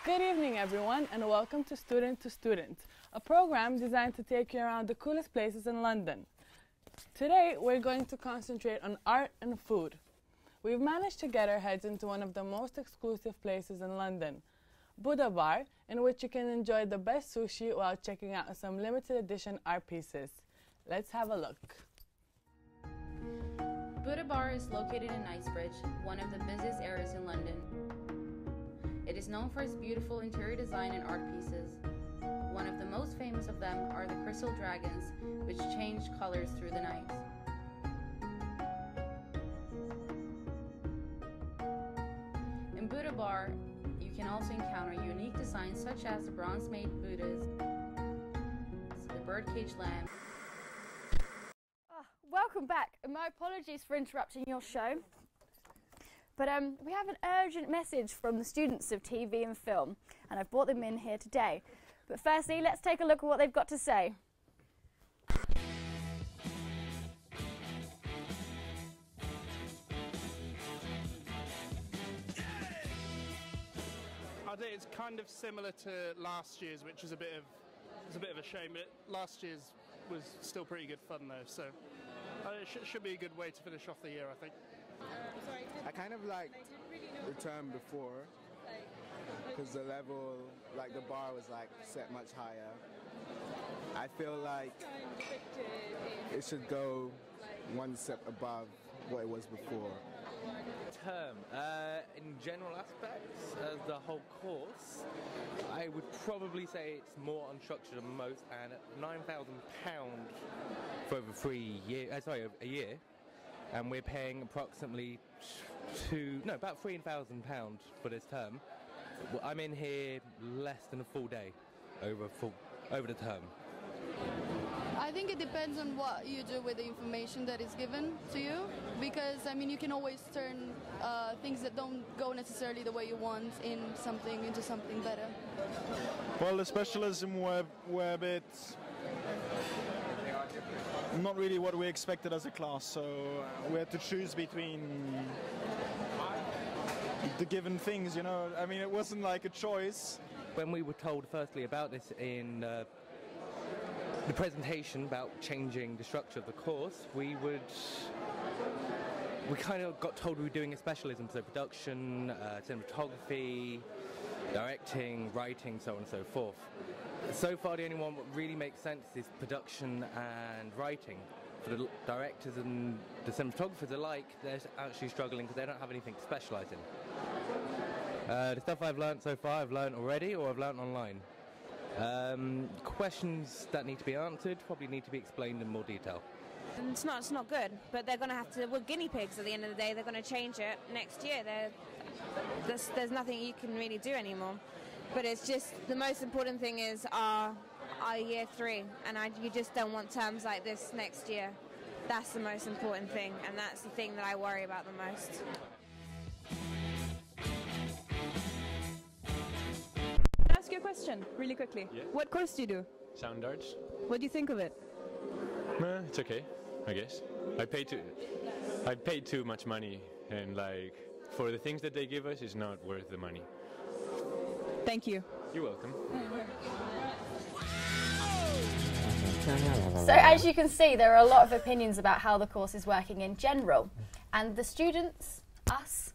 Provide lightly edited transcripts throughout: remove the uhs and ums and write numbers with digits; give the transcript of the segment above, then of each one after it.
Good evening, everyone, and welcome to Student, a program designed to take you around the coolest places in London. Today, we're going to concentrate on art and food. We've managed to get our heads into one of the most exclusive places in London, Buddha Bar, in which you can enjoy the best sushi while checking out some limited edition art pieces. Let's have a look. Buddha Bar is located in Knightsbridge, one of the busiest areas in London. It is known for its beautiful interior design and art pieces. One of the most famous of them are the crystal dragons, which change colors through the night. In Buddha Bar, you can also encounter unique designs such as the bronze-made Buddhas, the birdcage lamp. Welcome back, and my apologies for interrupting your show. But we have an urgent message from the students of TV and film, and I've brought them in here today. But firstly, let's take a look at what they've got to say. I think it's kind of similar to last year's, which was a bit of a shame. But last year's was still pretty good fun though, so it should be a good way to finish off the year, I think. I kind of liked the term before because the level, like the bar was like set much higher. I feel like it should go one step above what it was before. Term, in general aspects of the whole course, I would probably say it's more unstructured than most, and at £9,000 for over a year, and we're paying approximately about £3,000 for this term. I'm in here less than a full day over the term. I think it depends on what you do with the information that is given to you, because I mean you can always turn things that don't go necessarily the way you want into something better. Well, the specialism were a bit not really what we expected as a class, so we had to choose between the given things, you know. I mean, it wasn't like a choice. When we were told firstly about this in the presentation about changing the structure of the course, we kind of got told we were doing a specialism, so production, cinematography, directing, writing, so on and so forth. So far, the only one that really makes sense is production and writing. For the directors and the cinematographers alike, they're actually struggling because they don't have anything to specialise in. The stuff I've learnt so far, I've learnt already or I've learnt online. Questions that need to be answered probably need to be explained in more detail. It's not good, but they're going to have to, we're guinea pigs at the end of the day, they're going to change it next year. There's nothing you can really do anymore. But it's just, the most important thing is our year 3, and you just don't want terms like this next year. That's the most important thing, and that's the thing that I worry about the most. Can I ask you a question, really quickly? Yeah. What course do you do? Sound arts. What do you think of it? It's okay, I guess. I paid too much money, and like for the things that they give us, it's not worth the money. Thank you. You're welcome. So as you can see, there are a lot of opinions about how the course is working in general, and the students, us,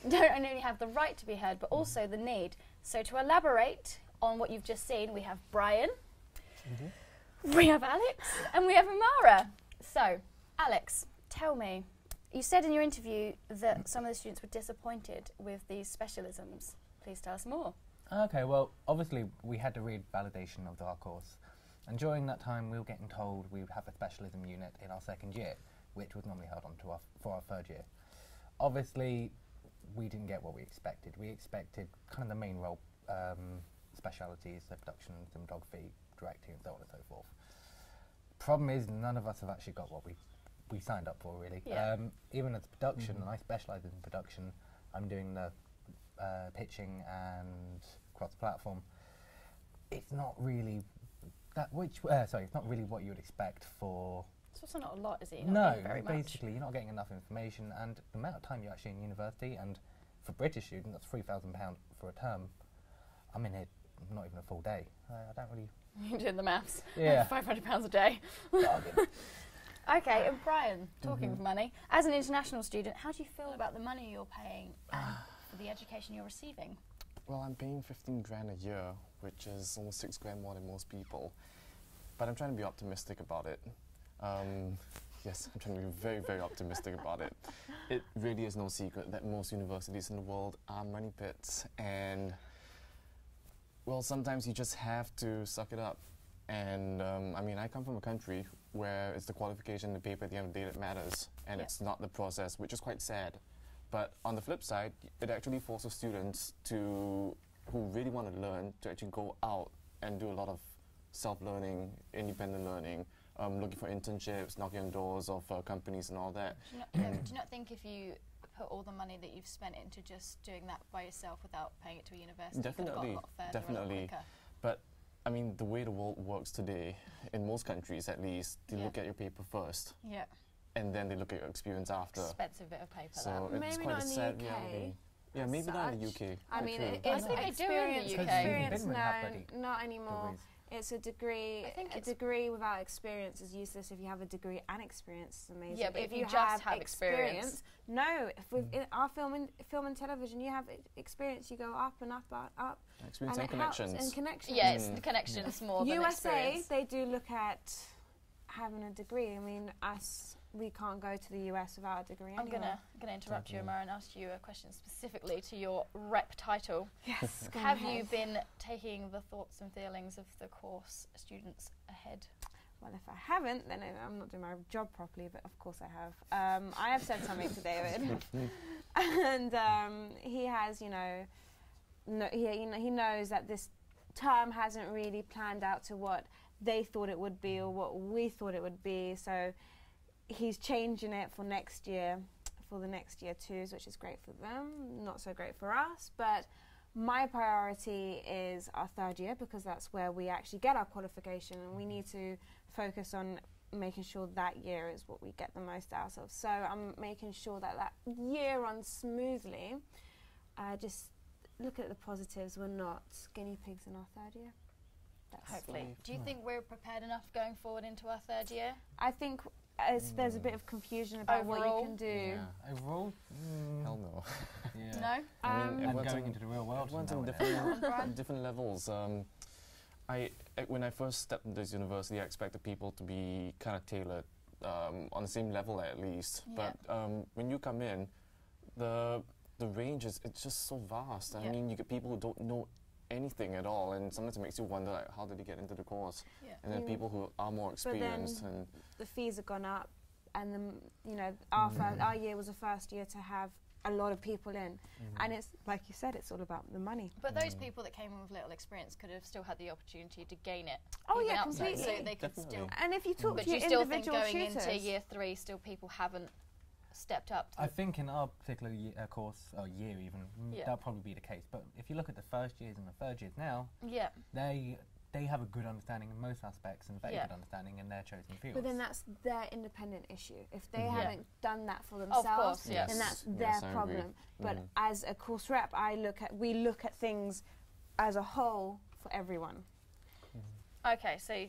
don't only have the right to be heard, but also the need. So to elaborate on what you've just seen, we have Brian, we have Alex, and we have Amara. So, Alex, tell me, you said in your interview that some of the students were disappointed with these specialisms. Please tell us more. Okay, well, obviously we had to read validation of our course, and during that time we were getting told we would have a specialism unit in our second year, which was normally held on for our third year. Obviously, we didn't get what we expected. We expected kind of the main role specialities, so production, cinematography, directing, and so on and so forth. Problem is, none of us have actually got what we signed up for, really. Yeah. Even as production, and I specialise in production, I'm doing the pitching and cross-platform. It's not really it's not really what you would expect for. It's also not a lot, is it? You're No, not getting very basically much. you're not getting enough information, and the amount of time you're actually in university, and for British students, that's £3,000 for a term. I'm in here not even a full day. I don't really... You're doing the maths. Yeah. £500 a day. Okay, and Brian, talking of money, as an international student, how do you feel about the money you're paying and for the education you're receiving? Well, I'm paying 15 grand a year, which is almost 6 grand more than most people. But I'm trying to be optimistic about it. Yes, I'm trying to be very, very optimistic about it. It really is no secret that most universities in the world are money pits. And, well, sometimes you just have to suck it up. And, I mean, I come from a country where it's the qualification, the paper at the end of the day that matters. And it's not the process, which is quite sad. But on the flip side, it actually forces students who really want to learn to actually go out and do a lot of self-learning, independent learning, looking for internships, knocking on doors of companies and all that. Do you not think if you put all the money that you've spent into just doing that by yourself without paying it to a university, Definitely, a lot further, definitely. A lot quicker? But I mean, the way the world works today, in most countries at least, they look at your paper first. Yeah. And then they look at your experience after. Expensive bit of paper. So that. it's Maybe quite not a in the sad UK. reality. Yeah, maybe not in the UK. I mean, I think they do in the UK. Experience, Didn't have bloody no, not anymore. degrees. It's a degree. I think a degree without experience is useless. If you have a degree and experience, it's amazing. Yeah, but if you just have experience. No. If in our film and television, you have experience. You go up and up and up. Experience and and connections. And connections. Yeah, it's the connections more than USA, experience. they do look at having a degree. I mean, we can't go to the US without a degree. I'm anyway. gonna interrupt you, Amara, and ask you a question specifically to your rep title. Yes. go Have ahead. you been taking the thoughts and feelings of the course students ahead? Well, if I haven't, then I'm not doing my job properly, but of course I have. I have said something to David, and he has, he knows that this term hasn't really planned out to what they thought it would be or what we thought it would be, so he's changing it for next year, for the next year twos, which is great for them, not so great for us, but my priority is our third year because that's where we actually get our qualification, and we need to focus on making sure that year is what we get the most out of. So I'm making sure that that year runs smoothly. Just look at the positives. We're not guinea pigs in our third year. That's Hopefully. Do you think we're prepared enough going forward into our third year? I think there's a bit of confusion about what you can do. Yeah. Overall? Hell no. Yeah. No? I mean, And everyone's going on- into the real world. everyone's now on with it. different levels. When I first stepped into this university, I expected people to be kind of tailored on the same level at least. Yeah. But when you come in, the range it's just so vast. I mean, you get people who don't know anything at all, and sometimes it makes you wonder, like, how did they get into the course? Yeah. And then people who are more experienced. But then and the fees have gone up, and our year was the first year to have a lot of people in, and it's like you said, it's all about the money. But those people that came in with little experience could have still had the opportunity to gain it. Oh, even yeah, outside, completely. So they could Definitely. still. And if you talk But to you your still think individual going tutors, into year 3, still people haven't stepped up. I think in our particular course, or year even, Yeah. that'll probably be the case. But if you look at the first years and the third years now, Yeah. they have a good understanding in most aspects and very Yeah. good understanding in their chosen fields. but then that's their independent issue. If they Yeah. haven't done that for Of themselves, course, yes. then that's Yes, their I agree. problem. But as a course rep, we look at things as a whole for everyone. Okay, so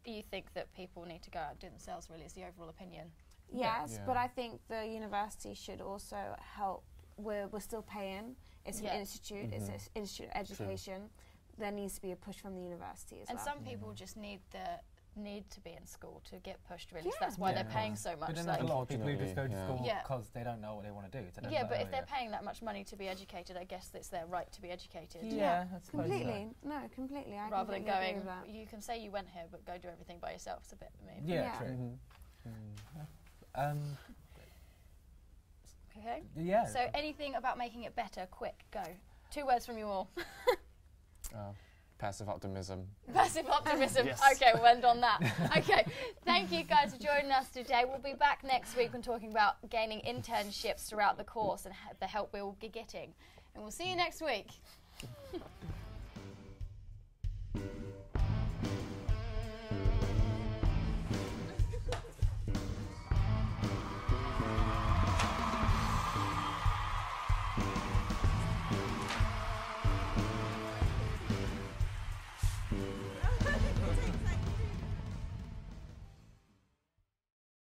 you think that people need to go out and do it themselves, really, is the overall opinion? Yes, Yeah. but I think the university should also help. We're still paying. It's Yeah. an institute. It's an institute of education. There needs to be a push from the university as And well. some people just need to be in school to get pushed, really. So Yeah. that's why Yeah. they're paying so much. But then like- there's a lot of people who just go to Unfortunately, school yeah. because they don't know what they want to do. So they yeah, don't but know if they're yet. paying that much money to be educated, I guess it's their right to be educated. Yeah, I suppose so. Completely. No, completely. I Rather than completely agree going, with that. you can say you went here, but go do everything by yourself. It's a bit mean. Yeah, Yeah. true. Okay. Yeah. So anything about making it better? Quick, go. 2 words from you all. passive optimism. Passive optimism. Yes. Okay, we'll end on that. Okay, thank you guys for joining us today. We'll be back next week when talking about gaining internships throughout the course and the help we'll be getting. And we'll see you next week.